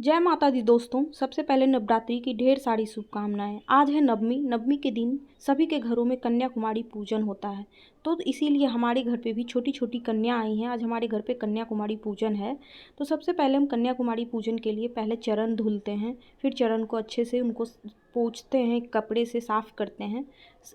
जय माता दी दोस्तों। सबसे पहले नवरात्रि की ढेर सारी शुभकामनाएं। आज है नवमी। नवमी के दिन सभी के घरों में कन्याकुमारी पूजन होता है, तो इसीलिए हमारे घर पे भी छोटी छोटी कन्या आई हैं। आज हमारे घर पे कन्याकुमारी पूजन है। तो सबसे पहले हम कन्याकुमारी पूजन के लिए पहले चरण धुलते हैं, फिर चरण को अच्छे से उनको पोंछते हैं, कपड़े से साफ़ करते हैं।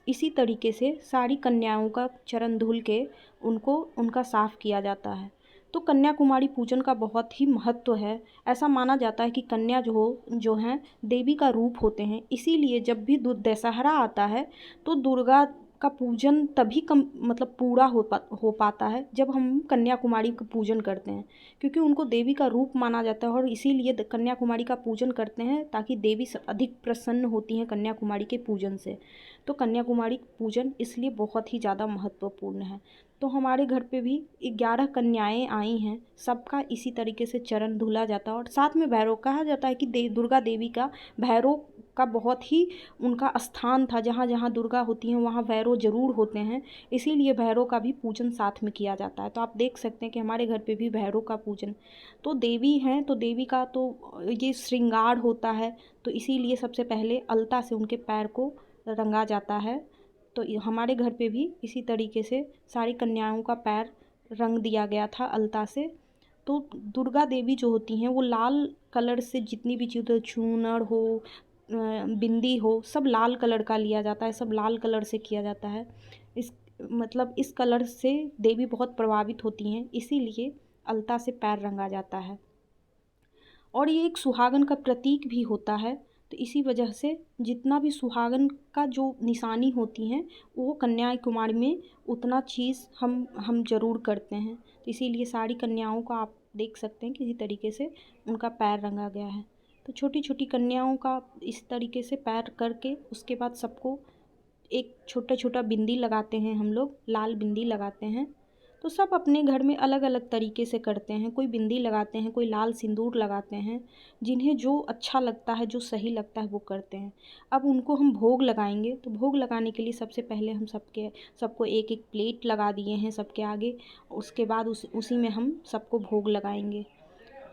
इसी तरीके से सारी कन्याओं का चरण धुल के उनको उनका साफ़ किया जाता है। तो कन्याकुमारी पूजन का बहुत ही महत्व है। ऐसा माना जाता है कि कन्या जो हैं देवी का रूप होते हैं। इसीलिए जब भी दशहरा आता है तो दुर्गा का पूजन तभी मतलब पूरा हो पाता है जब हम कन्याकुमारी का पूजन करते हैं, क्योंकि उनको देवी का रूप माना जाता है और इसीलिए कन्याकुमारी का पूजन करते हैं, ताकि देवी अधिक प्रसन्न होती हैं कन्याकुमारी के पूजन से। तो कन्याकुमारी पूजन इसलिए बहुत ही ज़्यादा महत्वपूर्ण है। तो हमारे घर पे भी 11 कन्याएं आई हैं। सबका इसी तरीके से चरण धुला जाता है और साथ में भैरव कहा जाता है कि दुर्गा देवी का भैरव का बहुत ही उनका स्थान था। जहाँ जहाँ दुर्गा होती हैं वहाँ भैरव ज़रूर होते हैं, इसीलिए भैरव का भी पूजन साथ में किया जाता है। तो आप देख सकते हैं कि हमारे घर पे भी भैरव का पूजन। तो देवी हैं तो देवी का तो ये श्रृंगार होता है, तो इसीलिए सबसे पहले अलता से उनके पैर को रंगा जाता है। तो हमारे घर पे भी इसी तरीके से सारी कन्याओं का पैर रंग दिया गया था अलता से। तो दुर्गा देवी जो होती हैं वो लाल कलर से, जितनी भी चीज़ें चूनर हो, बिंदी हो, सब लाल कलर का लिया जाता है, सब लाल कलर से किया जाता है। इस कलर से देवी बहुत प्रभावित होती हैं, इसीलिए अलता से पैर रंगा जाता है। और ये एक सुहागन का प्रतीक भी होता है, तो इसी वजह से जितना भी सुहागन का जो निशानी होती हैं वो कन्याकुमारी में उतना चीज़ हम ज़रूर करते हैं। तो इसीलिए सारी कन्याओं का आप देख सकते हैं किसी तरीके से उनका पैर रंगा गया है। तो छोटी छोटी कन्याओं का इस तरीके से पैर करके उसके बाद सबको एक छोटा छोटा बिंदी लगाते हैं, हम लोग लाल बिंदी लगाते हैं। तो सब अपने घर में अलग अलग तरीके से करते हैं। कोई बिंदी लगाते हैं, कोई लाल सिंदूर लगाते हैं। जिन्हें जो अच्छा लगता है, जो सही लगता है वो करते हैं। अब उनको हम भोग लगाएंगे, तो भोग लगाने के लिए सबसे पहले हम सबको एक एक प्लेट लगा दिए हैं सबके आगे। उसके बाद उसी में हम सबको भोग लगाएंगे।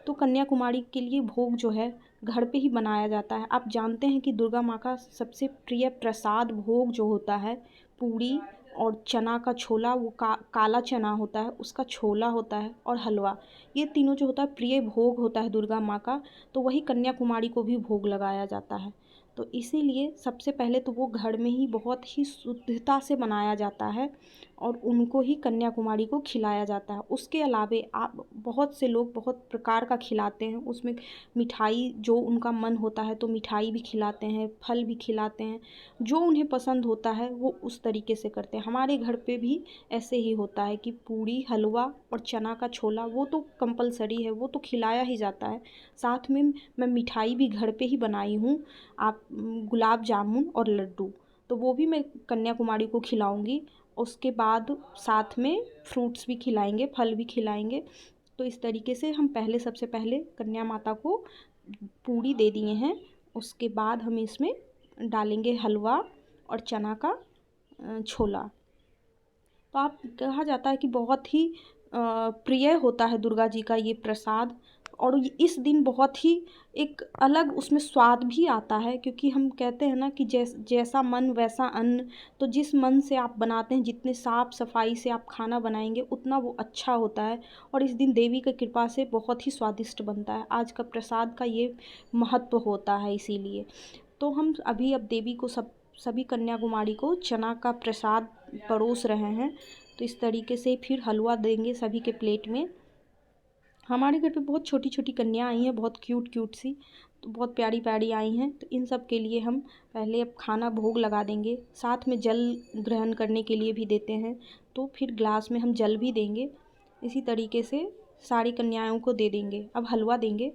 तो कन्याकुमारी के लिए भोग जो है घर पे ही बनाया जाता है। आप जानते हैं कि दुर्गा माँ का सबसे प्रिय प्रसाद भोग जो होता है पूड़ी और चना का छोला, वो काला चना होता है, उसका छोला होता है, और हलवा। ये तीनों जो होता है प्रिय भोग होता है दुर्गा माँ का। तो वही कन्याकुमारी को भी भोग लगाया जाता है। तो इसीलिए सबसे पहले तो वो घर में ही बहुत ही शुद्धता से बनाया जाता है और उनको ही कन्याकुमारी को खिलाया जाता है। उसके अलावे आप बहुत से लोग बहुत प्रकार का खिलाते हैं, उसमें मिठाई जो उनका मन होता है तो मिठाई भी खिलाते हैं, फल भी खिलाते हैं। जो उन्हें पसंद होता है वो उस तरीके से करते हैं। हमारे घर पे भी ऐसे ही होता है कि पूड़ी, हलवा और चना का छोला वो तो कंपलसरी है, वो तो खिलाया ही जाता है। साथ में मैं मिठाई भी घर पे ही बनाई हूँ, आप गुलाब जामुन और लड्डू, तो वो भी मैं कन्याकुमारी को खिलाऊंगी। उसके बाद साथ में फ्रूट्स भी खिलाएंगे, फल भी खिलाएंगे। तो इस तरीके से हम सबसे पहले कन्या माता को पूड़ी दे दिए हैं। उसके बाद हम इसमें डालेंगे हलवा और चना का छोला। तो आप कहा जाता है कि बहुत ही प्रिय होता है दुर्गा जी का ये प्रसाद। और इस दिन बहुत ही एक अलग उसमें स्वाद भी आता है, क्योंकि हम कहते हैं ना कि जैसा मन वैसा अन्न। तो जिस मन से आप बनाते हैं, जितने साफ़ सफाई से आप खाना बनाएंगे उतना वो अच्छा होता है। और इस दिन देवी की कृपा से बहुत ही स्वादिष्ट बनता है। आज का प्रसाद का ये महत्व होता है, इसीलिए तो हम अभी अब देवी को सभी कन्याकुमारी को चना का प्रसाद परोस रहे हैं। तो इस तरीके से फिर हलवा देंगे सभी के प्लेट में। हमारे घर पे बहुत छोटी छोटी कन्या आई हैं, बहुत क्यूट क्यूट सी, तो बहुत प्यारी प्यारी आई हैं। तो इन सब के लिए हम पहले अब खाना भोग लगा देंगे, साथ में जल ग्रहण करने के लिए भी देते हैं। तो फिर ग्लास में हम जल भी देंगे। इसी तरीके से सारी कन्याओं को दे देंगे। अब हलवा देंगे।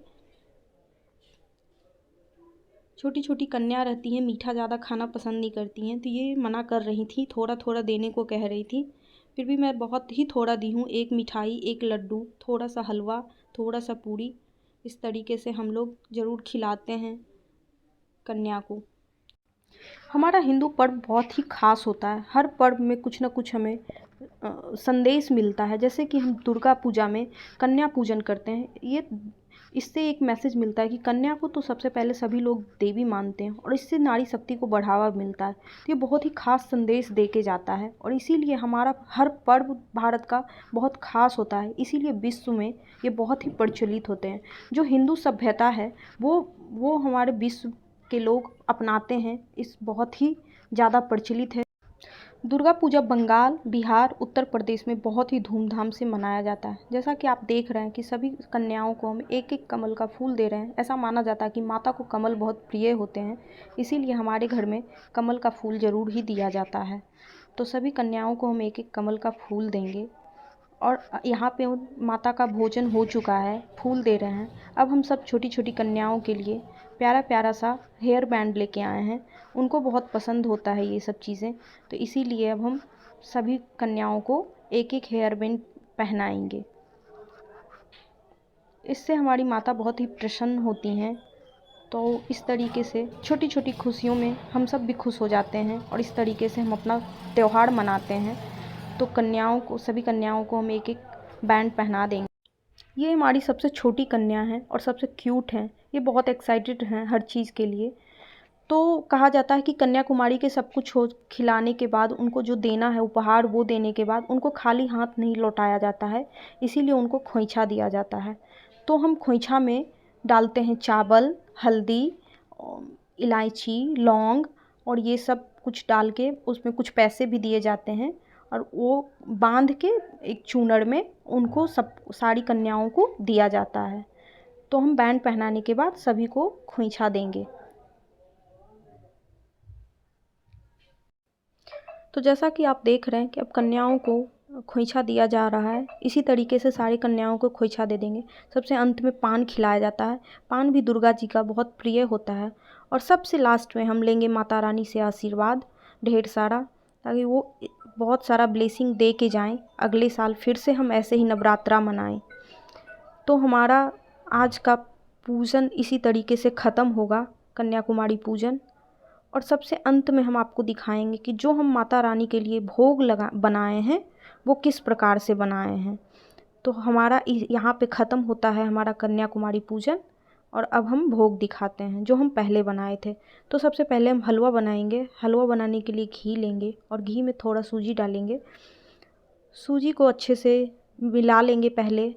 छोटी छोटी कन्या रहती हैं, मीठा ज़्यादा खाना पसंद नहीं करती हैं, तो ये मना कर रही थी, थोड़ा थोड़ा देने को कह रही थी। फिर भी मैं बहुत ही थोड़ा दी हूँ, एक मिठाई, एक लड्डू, थोड़ा सा हलवा, थोड़ा सा पूड़ी। इस तरीके से हम लोग ज़रूर खिलाते हैं कन्या को। हमारा हिंदू पर्व बहुत ही ख़ास होता है। हर पर्व में कुछ ना कुछ हमें संदेश मिलता है। जैसे कि हम दुर्गा पूजा में कन्या पूजन करते हैं। ये इससे एक मैसेज मिलता है कि कन्या को तो सबसे पहले सभी लोग देवी मानते हैं और इससे नारी शक्ति को बढ़ावा मिलता है। तो ये बहुत ही खास संदेश दे के जाता है और इसीलिए हमारा हर पर्व भारत का बहुत खास होता है। इसीलिए विश्व में ये बहुत ही प्रचलित होते हैं। जो हिंदू सभ्यता है वो हमारे विश्व के लोग अपनाते हैं। इस बहुत ही ज़्यादा प्रचलित है। दुर्गा पूजा बंगाल, बिहार, उत्तर प्रदेश में बहुत ही धूमधाम से मनाया जाता है। जैसा कि आप देख रहे हैं कि सभी कन्याओं को हम एक एक कमल का फूल दे रहे हैं। ऐसा माना जाता है कि माता को कमल बहुत प्रिय होते हैं, इसीलिए हमारे घर में कमल का फूल ज़रूर ही दिया जाता है। तो सभी कन्याओं को हम एक एक कमल का फूल देंगे और यहाँ पे माता का भोजन हो चुका है, फूल दे रहे हैं। अब हम सब छोटी छोटी कन्याओं के लिए प्यारा प्यारा सा हेयर बैंड लेके आए हैं। उनको बहुत पसंद होता है ये सब चीज़ें, तो इसीलिए अब हम सभी कन्याओं को एक एक हेयर बैंड पहनाएंगे। इससे हमारी माता बहुत ही प्रसन्न होती हैं। तो इस तरीके से छोटी छोटी खुशियों में हम सब भी खुश हो जाते हैं और इस तरीके से हम अपना त्यौहार मनाते हैं। तो सभी कन्याओं को हम एक एक बैंड पहना देंगे। ये हमारी सबसे छोटी कन्या है और सबसे क्यूट हैं। ये बहुत एक्साइटेड हैं हर चीज़ के लिए। तो कहा जाता है कि कन्याकुमारी के सब कुछ खिलाने के बाद उनको जो देना है उपहार, वो देने के बाद उनको खाली हाथ नहीं लौटाया जाता है, इसीलिए उनको खोइछा दिया जाता है। तो हम खोइछा में डालते हैं चावल, हल्दी, इलायची, लौंग और ये सब कुछ डाल के उसमें कुछ पैसे भी दिए जाते हैं और वो बांध के एक चूनड़ में उनको सारी कन्याओं को दिया जाता है। तो हम बैंड पहनाने के बाद सभी को खोइछा देंगे। तो जैसा कि आप देख रहे हैं कि अब कन्याओं को खोइछा दिया जा रहा है, इसी तरीके से सारी कन्याओं को खोइछा दे देंगे। सबसे अंत में पान खिलाया जाता है। पान भी दुर्गा जी का बहुत प्रिय होता है। और सबसे लास्ट में हम लेंगे माता रानी से आशीर्वाद ढेर सारा, ताकि वो बहुत सारा ब्लेसिंग दे के जाएं। अगले साल फिर से हम ऐसे ही नवरात्रा मनाएं। तो हमारा आज का पूजन इसी तरीके से ख़त्म होगा, कन्याकुमारी पूजन। और सबसे अंत में हम आपको दिखाएंगे कि जो हम माता रानी के लिए भोग बनाए हैं वो किस प्रकार से बनाए हैं। तो हमारा यहाँ पे ख़त्म होता है हमारा कन्याकुमारी पूजन। और अब हम भोग दिखाते हैं जो हम पहले बनाए थे। तो सबसे पहले हम हलवा बनाएंगे। हलवा बनाने के लिए घी लेंगे और घी में थोड़ा सूजी डालेंगे। सूजी को अच्छे से मिला लेंगे। पहले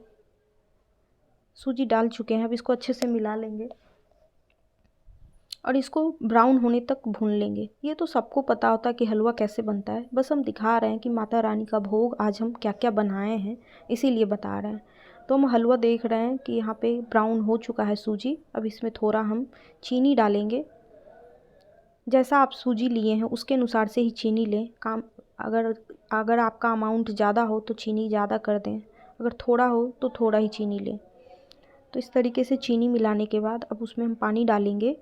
सूजी डाल चुके हैं, अब इसको अच्छे से मिला लेंगे और इसको ब्राउन होने तक भून लेंगे। ये तो सबको पता होता है कि हलवा कैसे बनता है, बस हम दिखा रहे हैं कि माता रानी का भोग आज हम क्या क्या बनाए हैं, इसीलिए बता रहे हैं। तो हम हलवा देख रहे हैं कि यहाँ पे ब्राउन हो चुका है सूजी। अब इसमें थोड़ा हम चीनी डालेंगे। जैसा आप सूजी लिए हैं उसके अनुसार से ही चीनी लें। अगर आपका अमाउंट ज़्यादा हो तो चीनी ज़्यादा कर दें, अगर थोड़ा हो तो थोड़ा ही चीनी लें। तो इस तरीके से चीनी मिलाने के बाद अब उसमें हम पानी डालेंगे।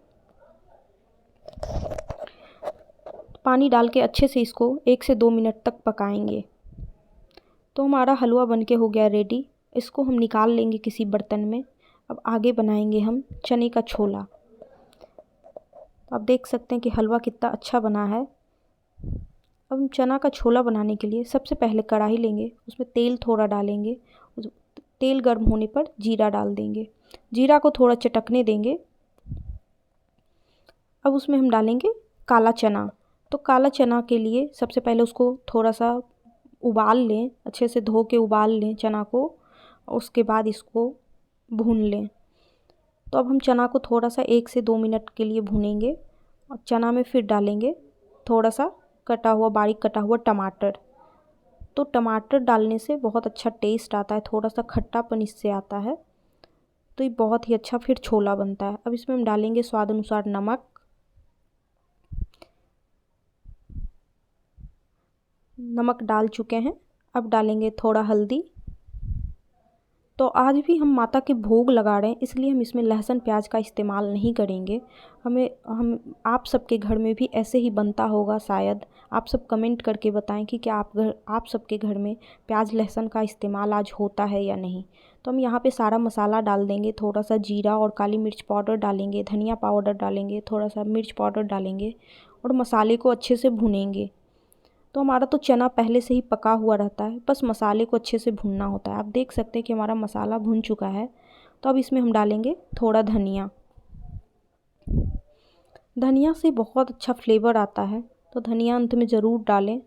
पानी डाल के अच्छे से इसको 1 से 2 मिनट तक पकाएंगे। तो हमारा हलवा बनके हो गया रेडी। इसको हम निकाल लेंगे किसी बर्तन में। अब आगे बनाएंगे हम चने का छोला। आप देख सकते हैं कि हलवा कितना अच्छा बना है। अब हम चना का छोला बनाने के लिए सबसे पहले कढ़ाई लेंगे, उसमें तेल थोड़ा डालेंगे। तेल गर्म होने पर जीरा डाल देंगे। जीरा को थोड़ा चटकने देंगे। अब उसमें हम डालेंगे काला चना। तो काला चना के लिए सबसे पहले उसको थोड़ा सा उबाल लें, अच्छे से धो के उबाल लें चना को। उसके बाद इसको भून लें। तो अब हम चना को थोड़ा सा 1 से 2 मिनट के लिए भूनेंगे और चना में फिर डालेंगे थोड़ा सा बारीक कटा हुआ टमाटर। तो टमाटर डालने से बहुत अच्छा टेस्ट आता है, थोड़ा सा खट्टापन इससे आता है। तो ये बहुत ही अच्छा फिर छोला बनता है। अब इसमें हम डालेंगे स्वाद अनुसार नमक। नमक डाल चुके हैं। अब डालेंगे थोड़ा हल्दी। तो आज भी हम माता के भोग लगा रहे हैं, इसलिए हम इसमें लहसुन प्याज का इस्तेमाल नहीं करेंगे। हम आप सबके घर में भी ऐसे ही बनता होगा शायद। आप सब कमेंट करके बताएं कि क्या आप सबके घर में प्याज लहसुन का इस्तेमाल आज होता है या नहीं। तो हम यहाँ पे सारा मसाला डाल देंगे। थोड़ा सा जीरा और काली मिर्च पाउडर डालेंगे, धनिया पाउडर डालेंगे, थोड़ा सा मिर्च पाउडर डालेंगे और मसाले को अच्छे से भुनेंगे। तो हमारा तो चना पहले से ही पका हुआ रहता है, बस मसाले को अच्छे से भूनना होता है। आप देख सकते हैं कि हमारा मसाला भुन चुका है। तो अब इसमें हम डालेंगे थोड़ा धनिया। धनिया से बहुत अच्छा फ्लेवर आता है, तो धनिया अंत में ज़रूर डालें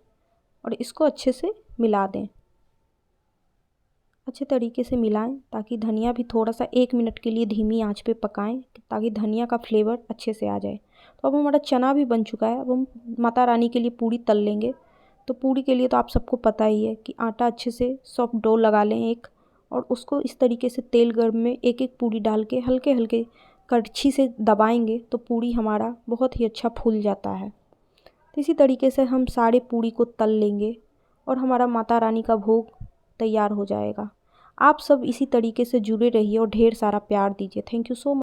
और इसको अच्छे से मिला दें। अच्छे तरीके से मिलाएं ताकि धनिया भी थोड़ा सा 1 मिनट के लिए धीमी आंच पे पकाएं ताकि धनिया का फ्लेवर अच्छे से आ जाए। तो अब हमारा चना भी बन चुका है। अब हम माता रानी के लिए पूड़ी तल लेंगे। तो पूड़ी के लिए तो आप सबको पता ही है कि आटा अच्छे से सॉफ्ट डो लगा लें एक, और उसको इस तरीके से तेल गर्म में एक एक पूड़ी डाल के हल्के हल्के कड़छी से दबाएंगे तो पूड़ी हमारा बहुत ही अच्छा फूल जाता है। तो इसी तरीके से हम सारे पूड़ी को तल लेंगे और हमारा माता रानी का भोग तैयार हो जाएगा। आप सब इसी तरीके से जुड़े रहिए और ढेर सारा प्यार दीजिए। Thank you so much.